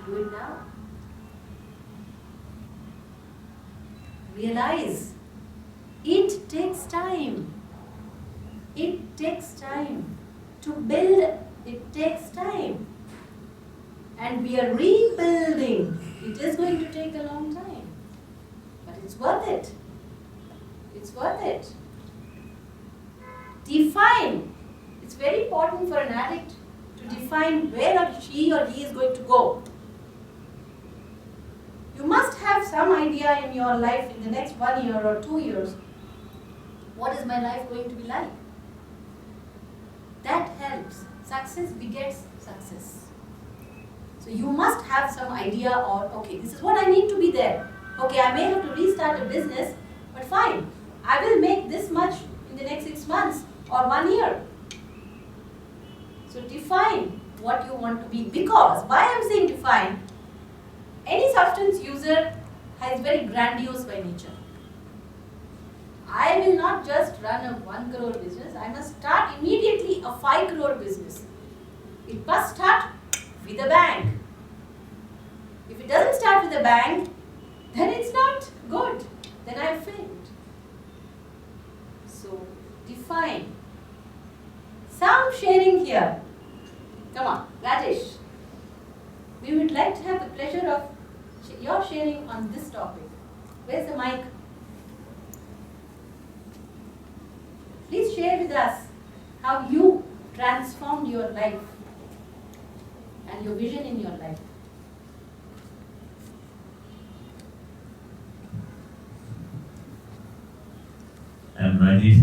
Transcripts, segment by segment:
Do it now. Realize it takes time. It takes time to build. It takes time. And we are rebuilding. It is going to take a long time. But it's worth it. It's worth it. Define. It's very important for an addict to define where she or he is going to go. You must have some idea in your life in the next 1 year or 2 years. What is my life going to be like? That helps. Success begets success. So you must have some idea or, okay, this is what I need to be there. Okay, I may have to restart a business, but fine. I will make this much in the next 6 months or 1 year. So define what you want to be. Because, why I am saying define, any substance user is very grandiose by nature. I will not just run a 1 crore business, I must start immediately a 5 crore business. It must start with a bang. If it doesn't start with a bang, then it's not good. Then I failed. So, define. Some sharing here. Come on, Rajesh. We would like to have the pleasure of your sharing on this topic. Where's the mic? Please share with us how you transformed your life and your vision in your life. I am Rajesh,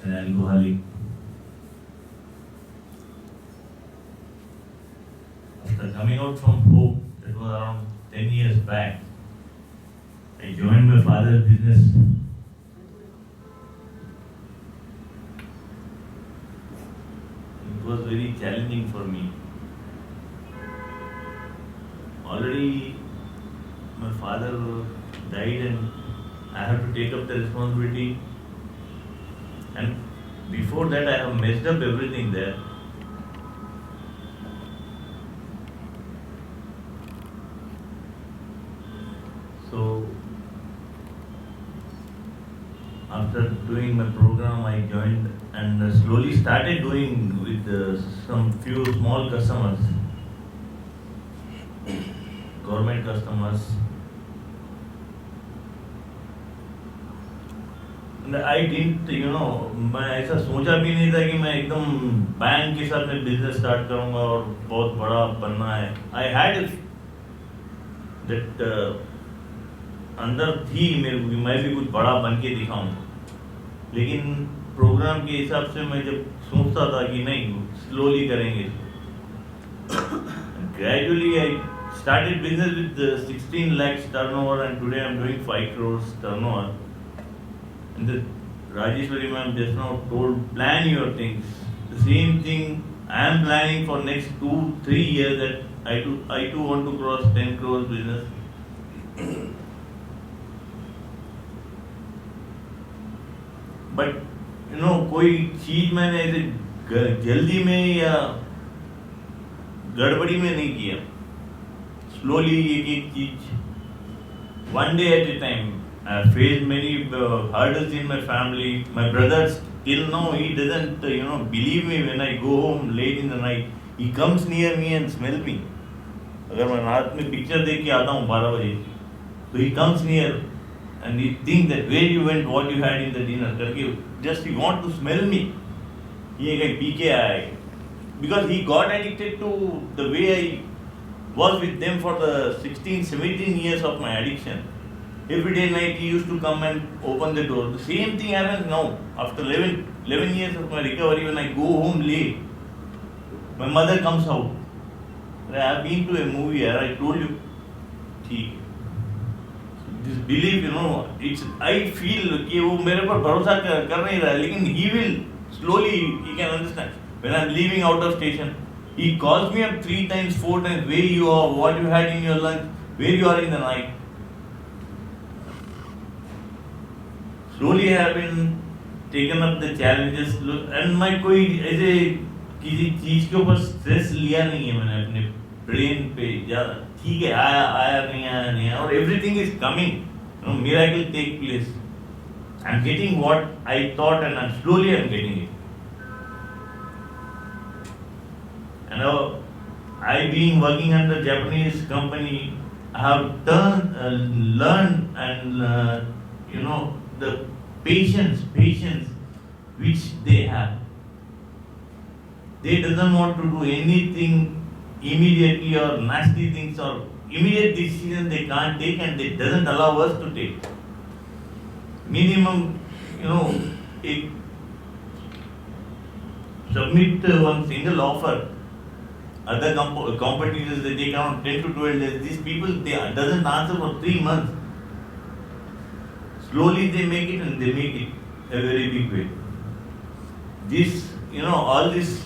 an alcoholic. After coming out from Hope, that was around 10 years back, I joined my father's business. It was very challenging for me. Already my father died and I have to take up the responsibility, and before that I have messed up everything there. So after doing my program, I joined and slowly started doing with some few small customers, government customers. I didn't मैं ऐसा सोचा भी नहीं था कि मैं एकदम bank के साथ में बिजनेस स्टार्ट करूंगा और बहुत बड़ा बनना है. आई हैड दैट अंदर थी मेरे को कि मैं भी कुछ बड़ा बन के दिखाऊं, लेकिन प्रोग्राम के हिसाब से मैं जब सोचता था कि नहीं, स्लोली करेंगे. Gradually I started business with 16 lakhs turnover and today I'm doing 5 crores turnover. And the Rajeshwari ma'am just now told, plan your things. The same thing I am planning for next 2-3 years, that I too want to cross 10 crores business. But कोई चीज मैंने ऐसे जल्दी में या गड़बड़ी में नहीं किया. Slowly एक चीज, one day at a time. I have faced many hurdles in my family. My brother, till now, he doesn't, believe me when I go home late in the night. He comes near me and smells me. अगर मैं रात में picture देख के आता हूँ 12 बजे, so he comes near and he thinks that where you went, what you had in the dinner, करके just he want to smell me. ये कहीं पी के आया है. Because he got addicted to the way I was with them for the 16-17 years of my addiction. Every day night he used to come and open the door. The same thing happens now. After 11 years of my recovery, when I go home late, my mother comes out. I have been to a movie here, I told you. This belief, it's, I feel कि वो मेरे पर भरोसा कर नहीं रहा है, लेकिन he will slowly, he can understand. When I'm leaving out of station, he calls me up 3 times, 4 times, where you are, what you had in your lunch, where you are in the night. Slowly I have been taken up the challenges and मैं कोई ऐसे किसी चीज के ऊपर stress लिया नहीं है मैंने अपने brain पे या ठीक है आया आया नहीं आया और everything is coming, you know, miracle take place. I'm getting what I thought and slowly I'm getting it. And I being working under Japanese company, I have learned and you know the patience which they have. They doesn't want to do anything immediately or nasty things or immediate decisions they can't take and they doesn't allow us to take. Minimum, you know, it submit one single offer. Other competitors they take around 10 to 12 days. These people they doesn't answer for 3 months. Slowly they make it and they make it a very big way. This, you know, all these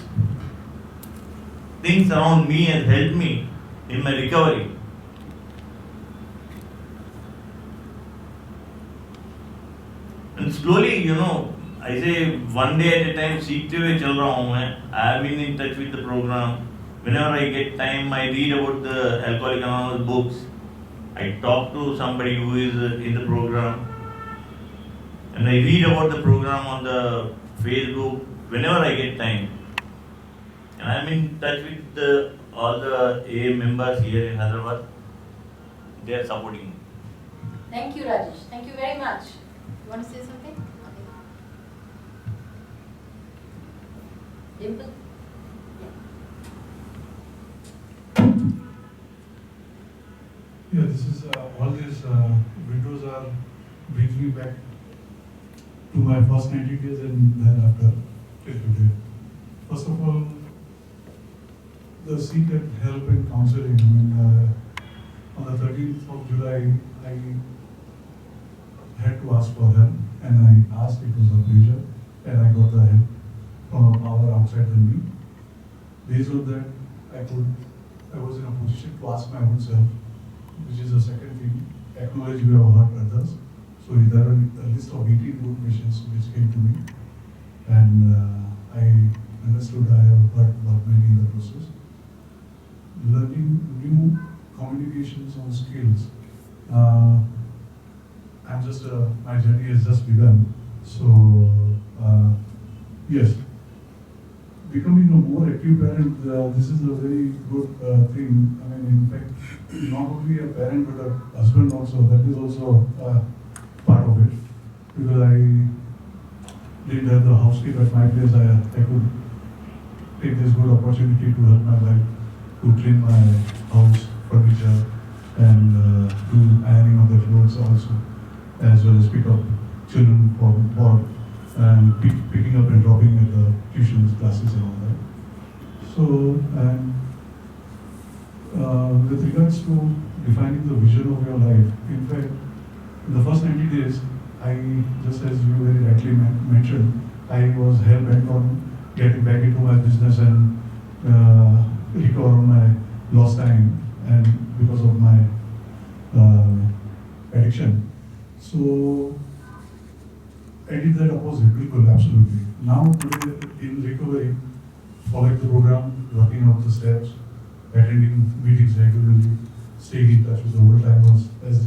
things around me has helped me in my recovery. And slowly, you know, I say one day at a time, सीखते हुए चल रहा हूँ मैं. I have been in touch with the program. Whenever I get time, I read about the Alcoholics Anonymous books. I talk to somebody who is in the program. And I read about the program on the Facebook whenever I get time. And I'm in touch with all the AA members here in Hyderabad. They are supporting me. Thank you, Rajesh. Thank you very much. You want to say something? Okay. Dimple? Yeah, this is all these videos are brings me back to my first 90 days and then after till today. First of all, the seeker help and counseling. I mean, on the 13th of July, I had to ask for help, and I asked. It was a pleasure, and I got the help from a power outside than me. Based on that, I was in a position to ask my own self, which is the second thing. Acknowledge you have hurt others. So there are a list of 18 good missions which came to me, and I understood I have hurt lot many in the process. Learning new communications on skills. I'm just my journey has just begun. So yes, becoming a more active parent. This is a very good thing. I mean, in fact, not only a parent but a husband also. That is also part of it, because I didn't have the housekeeper at my place. I could take this good opportunity to help my wife to clean my house, furniture, and do ironing of the clothes also, as well as pick up children from work and picking up and dropping at the tuition classes and all that. So, and with regards to defining the vision of your life, in fact, in the first 90 days, just as you very rightly mentioned, I was hell-bent on getting back into my business and recover on my lost time, and because of my addiction. So I did that opposite, absolutely. Now today in recovery, following the program, working out the steps, attending meetings regularly, staying in touch with the old timers, as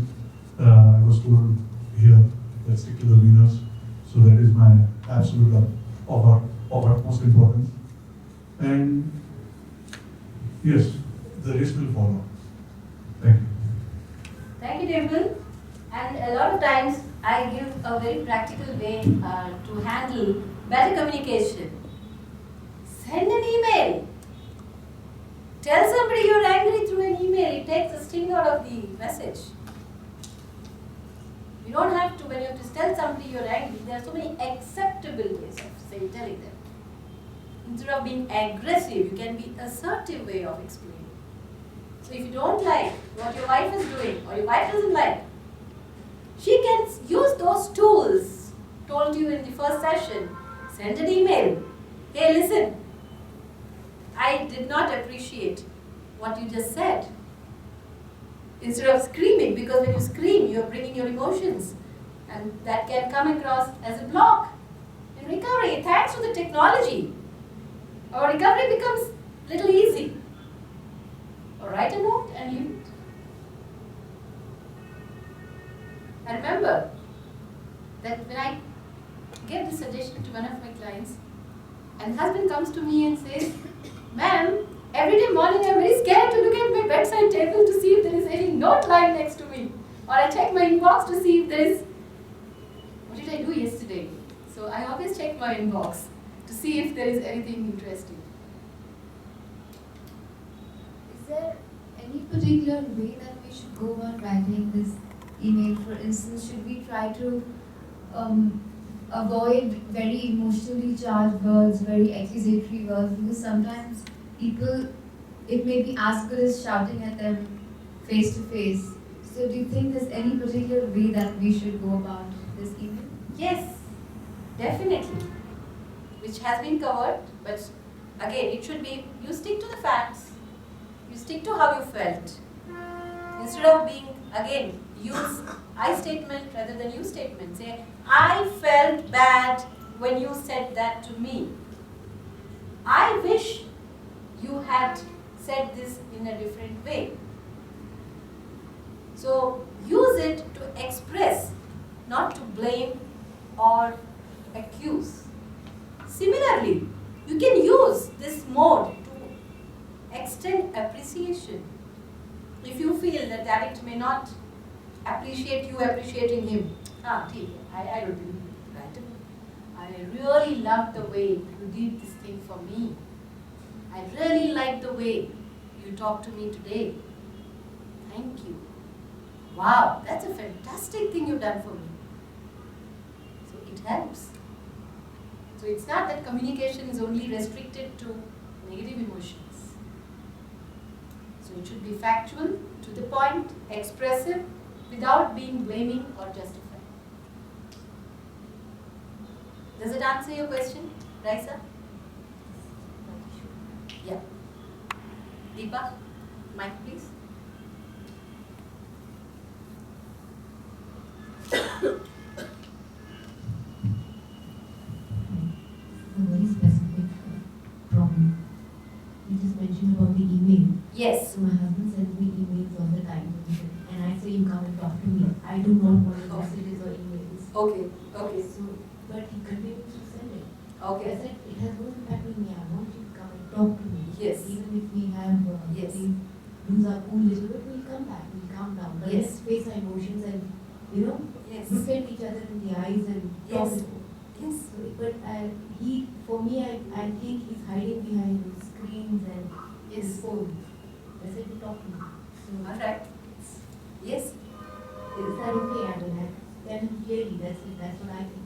I was told here, that stick to the winners. So that is my absolute of utmost importance. And yes, the rest will follow. Thank you. Thank you, Dimple. And a lot of times I give a very practical way to handle better communication. Send an email. Tell somebody you're angry through an email. It takes the sting out of the message. You don't have to, when you have to tell somebody you're angry, there are so many acceptable ways of telling them. Instead of being aggressive, you can be assertive way of explaining. So if you don't like what your wife is doing, or your wife doesn't like, she can use those tools told you in the first session. Send an email. Hey, listen, I did not appreciate what you just said. Instead of screaming, because when you scream, you're bringing your emotions, and that can come across as a block. In recovery, thanks to the technology, our recovery becomes little easy. Alright. to me and says, "Ma'am, every day morning I'm very scared to look at my bedside table to see if there is any note lying next to me. Or I check my inbox to see if there is, what did I do yesterday?" So I always check my inbox to see if there is anything interesting. Is there any particular way that we should go about writing this email? For instance, should we try to avoid very emotionally charged words, very accusatory words? Because sometimes people, it may be as good as shouting at them face to face. So do you think there's any particular way that we should go about this email? Yes, definitely. Which has been covered, but again, it should be, you stick to the facts. You stick to how you felt. Instead of being, again, use I statement rather than you statement. Say, "I felt bad when you said that to me. I wish you had said this in a different way." So use it to express, not to blame or accuse. Similarly, you can use this mode to extend appreciation. If you feel that the addict may not appreciate you appreciating him, I don't think right. I really love the way you did this thing for me. I really like the way you talked to me today. Thank you. Wow, that's a fantastic thing you've done for me. So it helps. So it's not that communication is only restricted to negative emotions. So it should be factual, to the point, expressive, without being blaming or justifying. Does it answer your question, Raisa? Yeah. Deepa, mic please. A very specific problem. You just mentioned about the email. Yes. So my husband sends me emails all the time, and I say, "You come and talk to me." I do not want messages or emails. Okay. Okay. So, but he continues to send it. Okay. I said, "It has no impact on me. I want you to come and talk to me." Yes. Even if we have, Yes. we lose our cool little bit, we'll come back. We'll calm down. But Yes. let's face our emotions and, Yes. look at each other in the eyes and talk. Yes. Yes. So, but for me, I think he's hiding behind screens and his Yes. phone. I said, "You talk to me." So, All right. Yes. is that okay? I mean, I tell him clearly, that's what I think.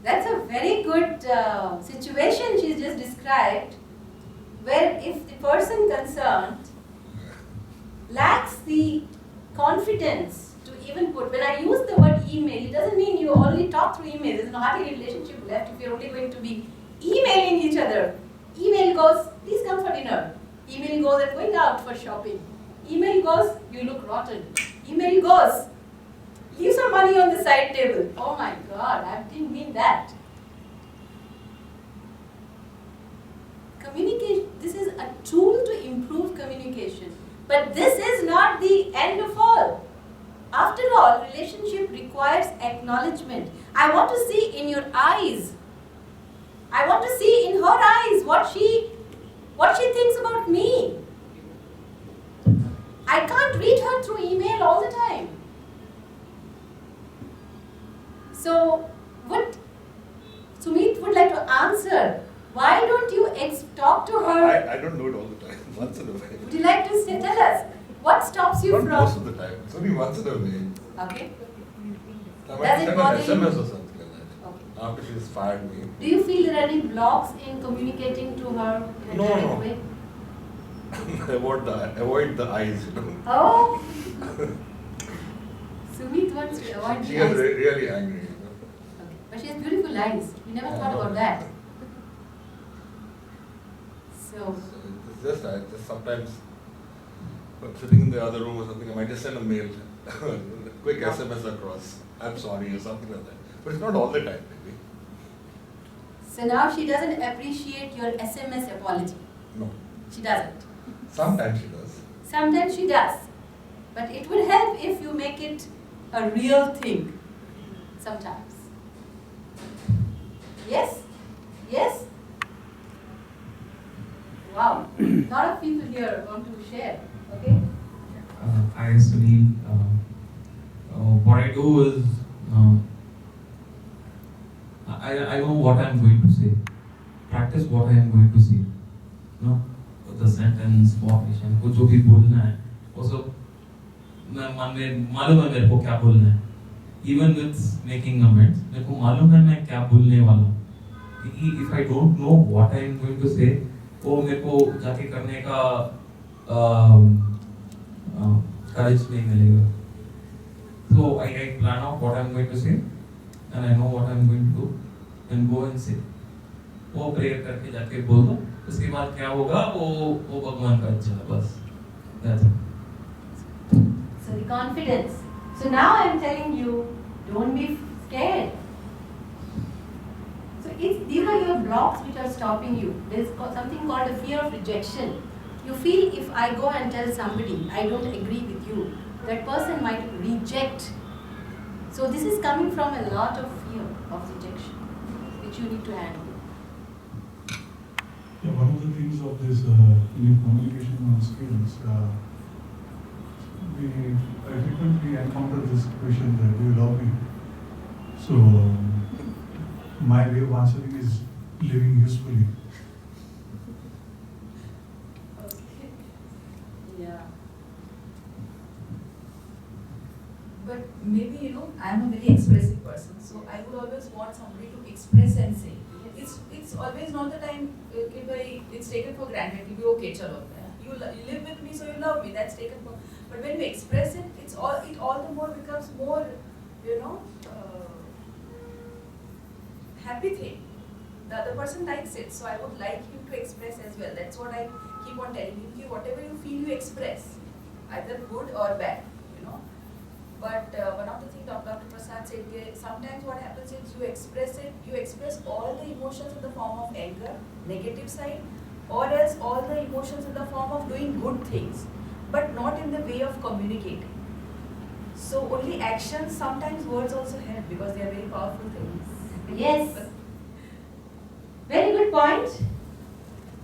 That's a very good situation she's just described, where if the person concerned lacks the confidence to even put, when I use the word email, it doesn't mean you only talk through email. There's hardly any relationship left if you're only going to be emailing each other. Email goes, "Please come for dinner." Email goes, "I'm going out for shopping." Email goes, "You look rotten." Email goes, "Leave some money on the side table." Oh my God, I didn't mean that. Communication, this is a tool to improve communication. But this is not the end of all. After all, relationship requires acknowledgement. I want to see in your eyes. I want to see in her eyes what she thinks about me. I can't read her through email all the time. So, what Sumit would like to answer, why don't you talk to her? I don't do it all the time. Once in a while. Would you like to tell us what stops you Not from? most of the time. It's only once in a while. Okay. I Does might it send bother an you? SMS or something like that. Okay. After she's fired me. Do you feel there are any blocks in communicating to her in a No, direct no. way? avoid the eyes, Oh. Sumit wants to avoid She the gets eyes. really angry, Okay. But she has beautiful eyes. We never I thought know. about that. So, So it's just, I just sometimes, when sitting in the other room or something, I might just send a mail, quick SMS across, "I'm sorry," or something like that. But it's not all the time, maybe. so now she doesn't appreciate your SMS apology. No. She doesn't. Sometimes she does. Sometimes she does. But it would help if you make it a real thing. Sometimes. Yes? Yes? Wow, a lot of people here want to share. Okay? Hi Sunil. What I do is I know what I'm going to say. Practice what I am going to say. No, the sentence, formation, कुछ जो भी बोलना है, वो सब मैं मन में मालूम है मेरे को क्या बोलना है. Even with making amends, मेरे को मालूम है मैं क्या बोलने वाला हूँ. If I don't know what I am going to say, वो मेरे को जाके करने का courage नहीं मिलेगा. So I plan out what I'm going to say, and I know what I'm going to do, and go and say. वो prayer करके जाके बोल दो. उसके बाद क्या होगा वो भगवान का इच्छा है बस. That's it. So the confidence. So now I am telling you, don't be scared. So these are your blocks which are stopping you. There is something called a fear of rejection. You feel if I go and tell somebody I don't agree with you, that person might reject. So this is coming from a lot of fear of rejection, which you need to handle. Yeah, one of the things of this in communication skills, I frequently encounter this question that do you love me? So my way of answering is living usefully. Okay. Yeah. But maybe, I'm a very expressive person, so I would always want somebody to express and say. It's always not the time, it's taken for granted, you be okay, chalo. You live with me, so you love me, that's taken for. But when you express it, it all the more becomes more, happy thing. The other person likes it, so I would like him to express as well. That's what I keep on telling him. Whatever you feel, you express, either good or bad. But one of the things Dr. Prasad said, sometimes what happens is you express all the emotions in the form of anger, negative side, or else all the emotions in the form of doing good things, but not in the way of communicating. So only actions, sometimes words also help because they are very powerful things. Yes. Very good point.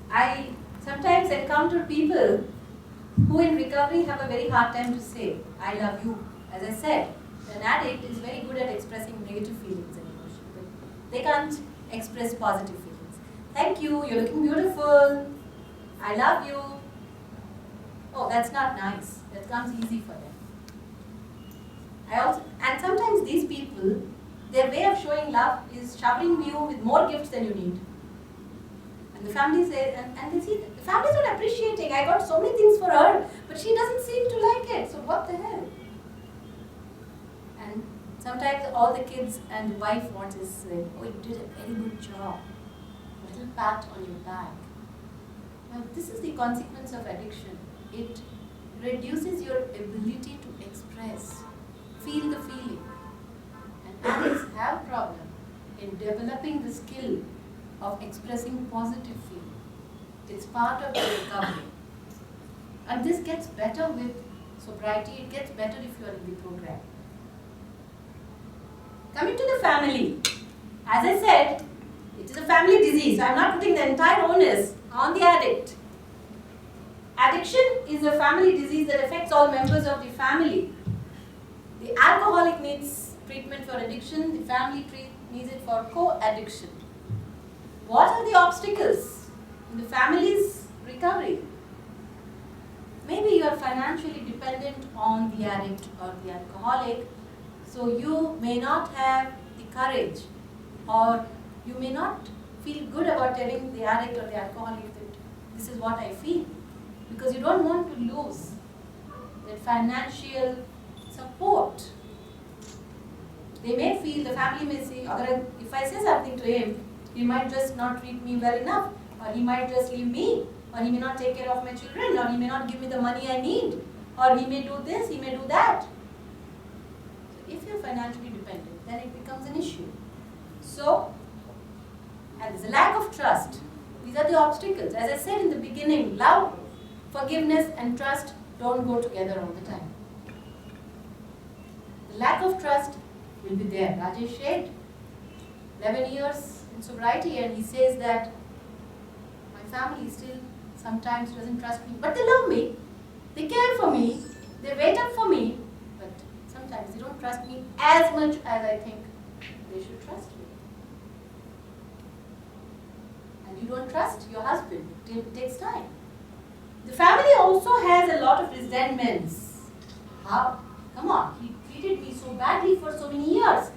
I sometimes encounter people who in recovery have a very hard time to say, I love you. As I said, an addict is very good at expressing negative feelings and emotions, but they can't express positive feelings. Thank you, you're looking beautiful. I love you. Oh, that's not nice. That comes easy for them. And sometimes these people, their way of showing love is showering you with more gifts than you need. And the family says, and they see, the family's not appreciating. I got so many things for her, but she doesn't seem to like it. So what the hell? And sometimes all the kids and the wife want is say, oh, you did a very good job. A little pat on your back. Now, this is the consequence of addiction. It reduces your ability to express, feel the feeling. And addicts have problem in developing the skill of expressing positive feeling. It's part of the recovery. And this gets better with sobriety. It gets better if you are in the program. Coming to the family. As I said, it is a family disease. So I'm not putting the entire onus on the addict. Addiction is a family disease that affects all members of the family. The alcoholic needs treatment for addiction. The family needs it for co-addiction. What are the obstacles in the family's recovery? Maybe you are financially dependent on the addict or the alcoholic, so you may not have the courage, or you may not feel good about telling the addict or the alcoholic that this is what I feel, because you don't want to lose that financial support. They may feel, the family may say, if I say something to him, he might just not treat me well enough, or he might just leave me, or he may not take care of my children, or he may not give me the money I need, or he may do this, he may do that. So if you're financially dependent, then it becomes an issue. So, and there's a lack of trust. These are the obstacles. As I said in the beginning, love, forgiveness and trust don't go together all the time. The lack of trust will be there. Rajesh shared 11 years in sobriety, and he says that my family still sometimes doesn't trust me, but they love me, they care for me, they wait up for me, but sometimes they don't trust me as much as I think they should trust me. And you don't trust your husband, it takes time. The family also has a lot of resentments. How? Come on, he treated me so badly for so many years.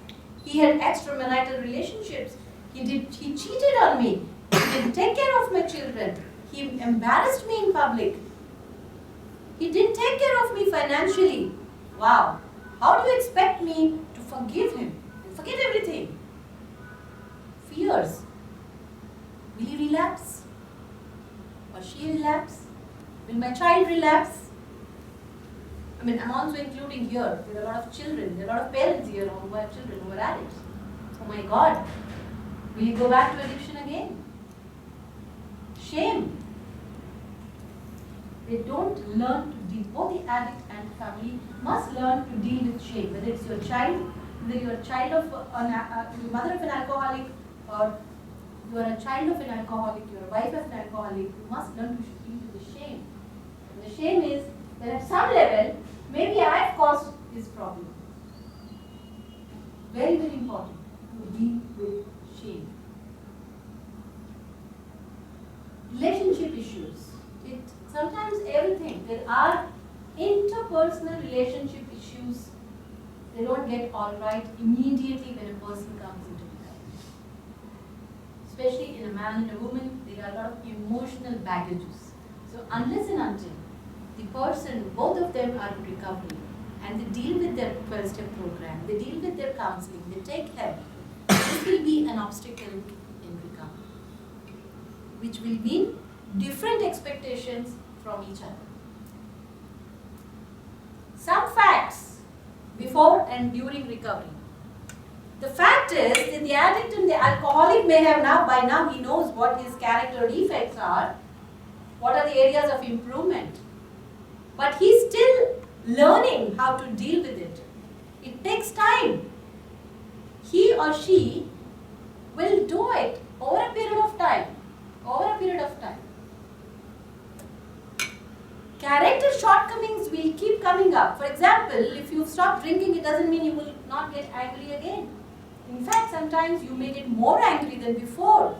He had extramarital relationships. He cheated on me. He didn't take care of my children. He embarrassed me in public. He didn't take care of me financially. Wow. How do you expect me to forgive him and forget everything? Fears. Will he relapse? Or she relapse? Will my child relapse? I mean, I'm also including here, there are a lot of children, there are a lot of parents here who have children who are addicts. Oh my God, will you go back to addiction again? Shame. They don't learn to deal, both the addict and family must learn to deal with shame, whether it's your child, whether you're a child of, your mother of an alcoholic, or you are a child of an alcoholic, you're a wife of an alcoholic, you must learn to deal with the shame. And the shame is that at some level, maybe I've caused this problem. Very, very important to deal with shame. Relationship issues. Sometimes everything. There are interpersonal relationship issues. They don't get all right immediately when a person comes into life. Especially in a man and a woman, there are a lot of emotional baggages. So unless and until the person, both of them are in recovery and they deal with their 12-step program, they deal with their counseling, they take help, this will be an obstacle in recovery, which will mean different expectations from each other. Some facts before and during recovery. The fact is that the addict and the alcoholic may have by now he knows what his character defects are, what are the areas of improvement. But he's still learning how to deal with it. It takes time. He or she will do it over a period of time. Character shortcomings will keep coming up. For example, if you stop drinking, it doesn't mean you will not get angry again. In fact, sometimes you may get more angry than before.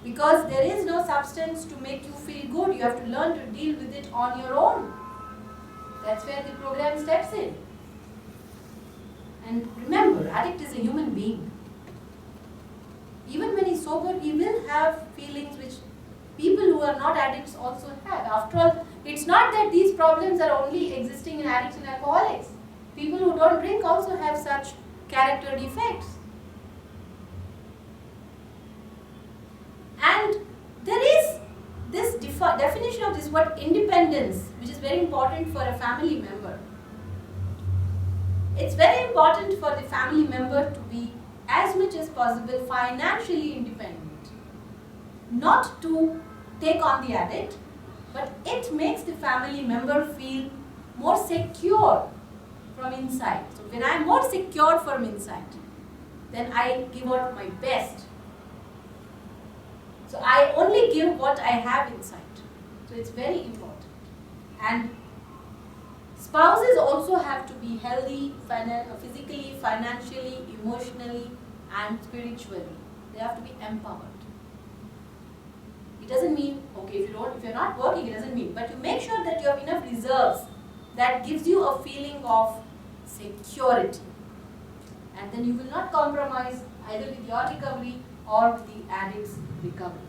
Because there is no substance to make you feel good. You have to learn to deal with it on your own. That's where the program steps in. And remember, addict is a human being. Even when he's sober, he will have feelings which people who are not addicts also have. After all, it's not that these problems are only existing in addicts and alcoholics. People who don't drink also have such character defects. And there is this definition of this word independence, which is very important for a family member. It's very important for the family member to be as much as possible financially independent. Not to take on the addict, but it makes the family member feel more secure from inside. So when I'm more secure from inside, then I give out my best. So I only give what I have inside. So it's very important. And spouses also have to be healthy, physically, financially, emotionally, and spiritually. They have to be empowered. It doesn't mean, okay, if you're not working, it doesn't mean, but you make sure that you have enough reserves that gives you a feeling of security. And then you will not compromise either with your recovery or with the addict's recovery.